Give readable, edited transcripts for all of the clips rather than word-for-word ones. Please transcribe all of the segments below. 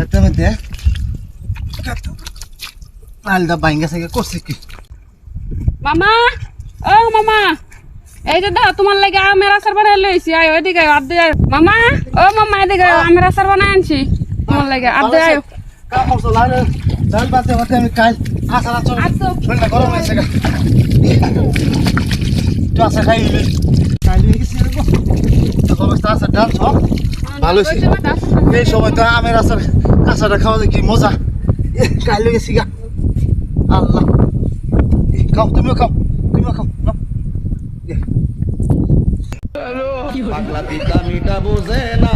এতে মধ্যে আলদা বাইঙ্গা থেকে করছে কি মামা ও মামা এই যে দাও তোমার লাগে আমের আচার বানাই লইছি আয় ওইদিকে আদে আয় মামা ও মামা এদিকে আমের আচার বানাই আনছি তোমার লাগে আদে আয় কাম করছো লাগে ডাল বাতে বাতে আমি কাল আসার চল আচ্ছা ঠান্ডা গরম হয়েছে গা তো আসা খাই নিলে কাল হয়ে গেছে রে তো অবস্থা আছে ডাল সব ভালো ছিল এই সময় তো আমের আচার আচারটা খাওয়া কি মজা কাল হয়ে গেছি গা আল্লাহ খাও তুমিও খাও নাও পাগলা পিতা মিটা বোঝে না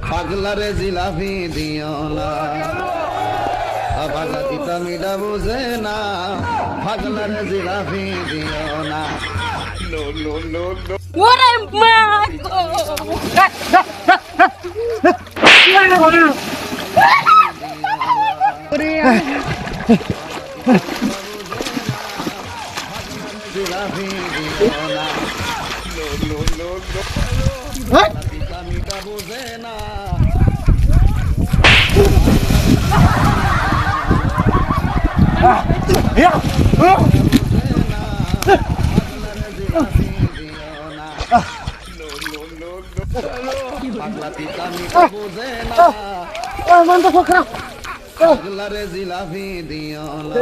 পাগলা রে জিলাপি দিও না পাগলা পিতা মিটা বোঝে না পাগলা রে জিলাপি দিও না নো নো নো নো ওরে মা জিলাপি দিও না নো নো নো নো পাগলা পিতা মিটা বোঝে না পাগলা পিতা মিটা বোঝে না পাগলা রে জিলাপি দিও না